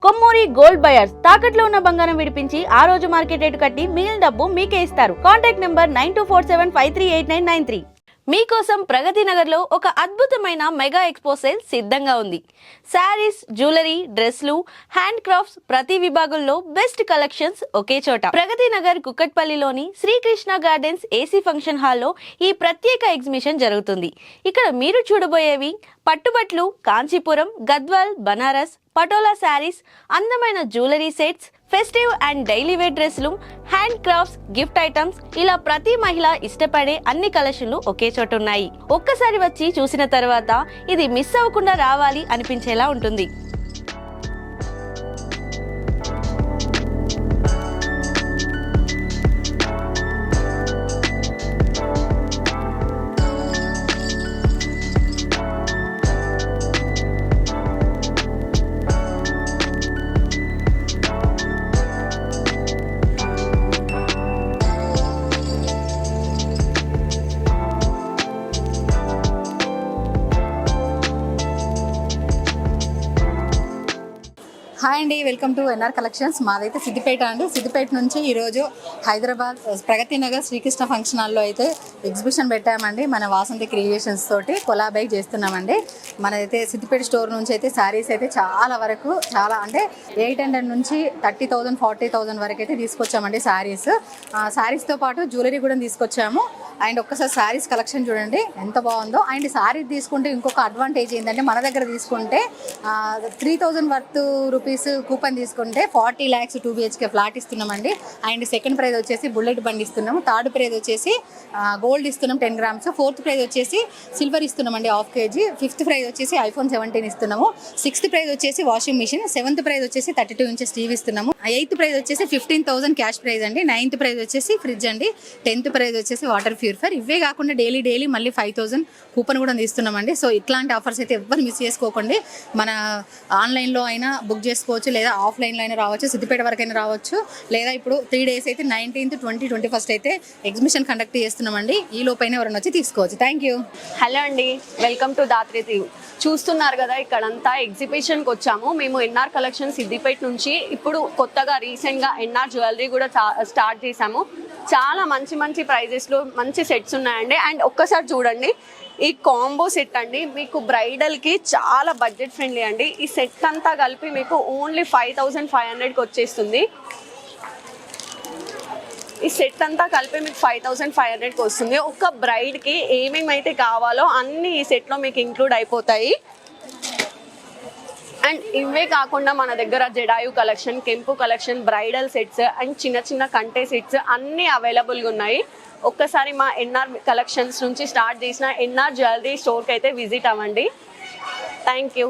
Kommuri gold buyers తాకట్లో ఉన్న బంగారం విడిపించి ఆ రోజు మార్కెట్ రేటు కట్టి మిగిలిన డబ్బు మీకే ఇస్తారు. Contact number 9247538993. మీకోసం ప్రగతి నగర్ లో ఒక అద్భుతమైన మెగా ఎక్స్పో సేల్ సిద్ధంగా ఉంది. శారీస్, జ్యువెలరీ, డ్రెస్లు, హ్యాండ్ క్రాఫ్ట్స్ ప్రతి విభాగంలో బెస్ట్ కలెక్షన్స్ ఒకే చోట. ప్రగతి నగర్ కుక్కట్పల్లిలోని శ్రీకృష్ణ గార్డెన్స్ ఏసీ ఫంక్షన్ హాల్లో ఈ ప్రత్యేక ఎగ్జిబిషన్ జరుగుతుంది. ఇక్కడ మీరు చూడబోయేవి పట్టుబట్లు, కాంచీపురం, గద్వాల్, బనారస్, పటోలా శారీస్, అందమైన jewellery sets, festive and daily wear డ్రెస్లు, హ్యాండ్ క్రాఫ్ట్స్, గిఫ్ట్ ఐటమ్స్, ఇలా ప్రతి మహిళ ఇష్టపడే అన్ని కలెక్షన్లు ఒకే చోట ఉన్నాయి. ఒక్కసారి వచ్చి చూసిన తర్వాత ఇది మిస్ అవ్వకుండా రావాలి అనిపించేలా ఉంటుంది. హాయ్ అండి, వెల్కమ్ టు ఎన్ఆర్ కలెక్షన్స్. మాదైతే సిద్దిపేట అండి. సిద్దిపేట నుంచి ఈరోజు హైదరాబాద్ ప్రగతి నగర్ శ్రీకృష్ణ ఫంక్షన్ హాల్లో అయితే ఎగ్జిబిషన్ పెట్టామండి. మన వాసంతి క్రియేషన్స్ తోటి కొలాబై చేస్తున్నామండి. మనైతే సిద్దిపేట స్టోర్ నుంచి అయితే శారీస్ అయితే చాలా వరకు అంటే 800 నుంచి 30,000 40,000 వరకు అయితే తీసుకొచ్చామండి శారీస్తో పాటు జ్యువెలరీ కూడా తీసుకొచ్చాము. అండ్ ఒక్కసారి శారీస్ కలెక్షన్ చూడండి ఎంత బాగుందో. అండ్ శారీ తీసుకుంటే ఇంకొక అడ్వాంటేజ్ ఏంటంటే మన దగ్గర తీసుకుంటే 3,000 వర్త్ రూపీస్ కూపన్ తీసుకుంటే 40 lakhs 2 BHK ఫ్లాట్ ఇస్తున్నామండి. అండ్ సెకండ్ ప్రైజ్ వచ్చేసి బుల్లెట్ బండి ఇస్తున్నాము. థర్డ్ ప్రైజ్ వచ్చేసి గోల్డ్ ఇస్తున్నాం 10 grams. ఫోర్త్ ప్రైజ్ వచ్చేసి సిల్వర్ ఇస్తున్నామండి 1/2 kg. ఫిఫ్త్ ప్రైజ్ వచ్చేసి iPhone 17 ఇస్తున్నాము. సిక్స్త్ ప్రైజ్ వచ్చేసి వాషింగ్ మిషన్. సెవెంత్ ప్రైజ్ వచ్చేసి 32 inches టీవీ ఇస్తున్నాము. ఎయిత్ ప్రైజ్ వచ్చేసి 15,000 క్యాష్ ప్రైజ్ అండి. నైన్త్ ప్రైజ్ వచ్చేసి ఫ్రిడ్జ్ అండి. 10th ప్రైజ్ వచ్చేసి వాటర్ ప్యూరిఫైర్. ఇవే కాకుండా డైలీ మళ్ళీ 5,000 కూపన్ కూడా ఇస్తున్నామండి. సో ఇట్లాంటి ఆఫర్స్ అయితే ఎవ్వరు మిస్ చేసుకోకండి. మన ఆన్లైన్లో అయినా బుక్ చేసుకోవచ్చు, లేదా ఆఫ్లైన్లో అయినా రావచ్చు, సిద్దిపేట వరకు అయినా రావచ్చు, లేదా ఇప్పుడు 3 days అయితే 19th, 20, 21st అయితే ఎగ్జిబిషన్ కండక్ట్ చేస్తున్నామండి. ఈ లోపైన ఎవరైనా వచ్చి తీసుకోవచ్చు. Thank you. హలో అండి, వెల్కమ్ టు దాత్రి టీవీ. చూస్తున్నారు కదా, ఇక్కడంతా ఎగ్జిబిషన్కి వచ్చాము మేము. ఎన్ఆర్ కలెక్షన్ సిద్దిపేట నుంచి ఇప్పుడు కొత్తగా రీసెంట్గా ఎన్ఆర్ జ్యువెలరీ కూడా స్టార్ట్ చేశాము. చాలా మంచి ప్రైజెస్లో మంచి సెట్స్ ఉన్నాయండి. అండ్ ఒక్కసారి చూడండి, ఈ కాంబో సెట్ అండి, మీకు బ్రైడల్కి చాలా బడ్జెట్ ఫ్రెండ్లీ అండి. ఈ సెట్ అంతా కలిపి మీకు ఓన్లీ 5,500కి వచ్చేస్తుంది. ఈ సెట్ అంతా కలిపి మీకు 5,500కి వస్తుంది. ఒక బ్రైడ్కి ఏమేమైతే కావాలో అన్నీ ఈ సెట్లో మీకు ఇంక్లూడ్ అయిపోతాయి. అండ్ ఇవే కాకుండా మన దగ్గర జడాయు కలెక్షన్, కెంపు కలెక్షన్, బ్రైడల్ సెట్స్ అండ్ చిన్న కంటే సెట్స్ అన్నీ అవైలబుల్గా ఉన్నాయి. ఒక్కసారి మా ఎన్ఆర్ కలెక్షన్స్ నుంచి స్టార్ట్ చేసిన ఎన్ఆర్ జ్యువెలరీ స్టోర్కి అయితే విజిట్ అవ్వండి. Thank you.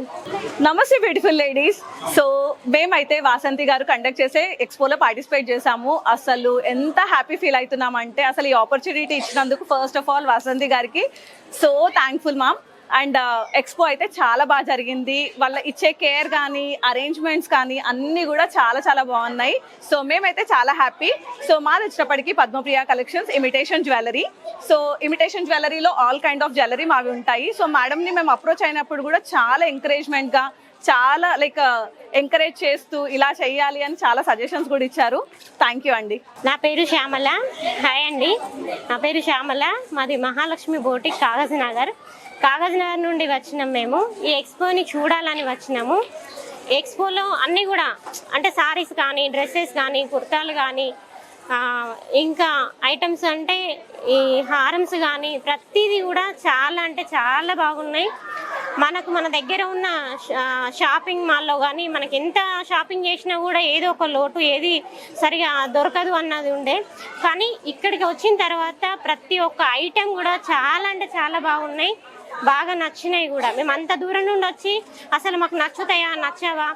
నమస్తే బ్యూటిఫుల్ లేడీస్. సో మేమైతే వాసంతి గారు కండక్ట్ చేసే ఎక్స్పోలో పార్టిసిపేట్ చేసాము. అసలు ఎంత హ్యాపీ ఫీల్ అవుతున్నామంటే అసలు ఈ ఆపర్చునిటీ ఇచ్చినందుకు ఫస్ట్ ఆఫ్ ఆల్ వాసంతి గారికి so thankful ma'am. And expo అయితే చాలా బాగా జరిగింది. వాళ్ళ ఇచ్చే కేర్ కానీ అరేంజ్మెంట్స్ కానీ అన్నీ కూడా చాలా బాగున్నాయి. సో మేమైతే చాలా హ్యాపీ. సో మాది వచ్చేటప్పటికి Padmapriya collections imitation jewellery. So imitation జ్యువెలరీలో ఆల్ కైండ్ ఆఫ్ జ్యువెలరీ మావి ఉంటాయి. సో మేడంని మేము అప్రోచ్ అయినప్పుడు కూడా చాలా ఎంకరేజ్మెంట్గా, చాలా ఎంకరేజ్ చేస్తూ ఇలా చెయ్యాలి అని చాలా సజెషన్స్ కూడా ఇచ్చారు. థ్యాంక్ యూ అండి. నా పేరు శ్యామల. హాయ్ అండి, నా పేరు శ్యామల. మాది మహాలక్ష్మి బోటిక్ కాగజ్నగర్ నుండి వచ్చినాం మేము. ఈ ఎక్స్పోని చూడాలని వచ్చినాము. ఎక్స్పోలో అన్నీ కూడా అంటే సారీస్ కానీ, డ్రెస్సెస్ కానీ, కుర్తాలు కానీ, ఇంకా ఐటమ్స్ అంటే ఈ హారమ్స్ కానీ ప్రతిదీ కూడా చాలా అంటే చాలా బాగున్నాయి. మన దగ్గర ఉన్న షాపింగ్ మాల్లో కానీ మనకి ఎంత షాపింగ్ చేసినా కూడా ఏదో ఒక లోటు, ఏది సరిగా దొరకదు అన్నది ఉండే. కానీ ఇక్కడికి వచ్చిన తర్వాత ప్రతి ఒక్క ఐటెం కూడా చాలా అంటే చాలా బాగున్నాయి, బాగా నచ్చినాయి కూడా. మేము అంత దూరం నుండి వచ్చి అసలు మాకు నచ్చుతాయా నచ్చవా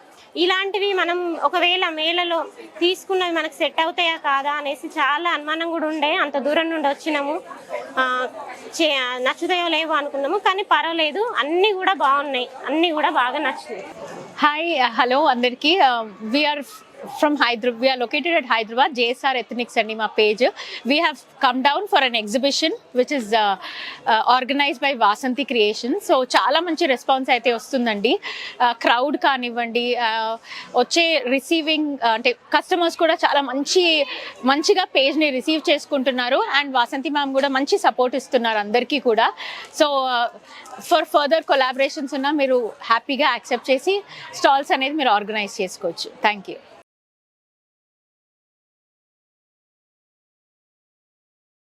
ఇలాంటివి మనం ఒకవేళ మేళలో తీసుకున్నవి మనకు సెట్ అవుతాయా కాదా అనేసి చాలా అనుమానం కూడా ఉండే. అంత దూరం నుండి వచ్చినాము, నచ్చుతాయో లేవో అనుకున్నాము, కానీ పర్వాలేదు, అన్నీ కూడా బాగున్నాయి, అన్నీ కూడా బాగా నచ్చినాయి. హాయ్, హలో అందరికీ. We are from Hyderabad. We are located at Hyderabad. JSR Ethnics and my page. We have come down for an exhibition which is organized by Vasanthi Creations. So చాలా మంచి రెస్పాన్స్ అయితే వస్తుందండి. క్రౌడ్ కానివ్వండి, వచ్చే receiving అంటే customers కూడా చాలా మంచిగా పేజ్ని రిసీవ్ చేసుకుంటున్నారు. అండ్ వాసంతి మ్యామ్ కూడా మంచి సపోర్ట్ ఇస్తున్నారు అందరికీ కూడా. సో ఫర్ ఫర్దర్ కొలాబరేషన్స్ ఉన్నా మీరు హ్యాపీగా యాక్సెప్ట్ చేసి స్టాల్స్ అనేది మీరు ఆర్గనైజ్ చేసుకోవచ్చు. Thank you.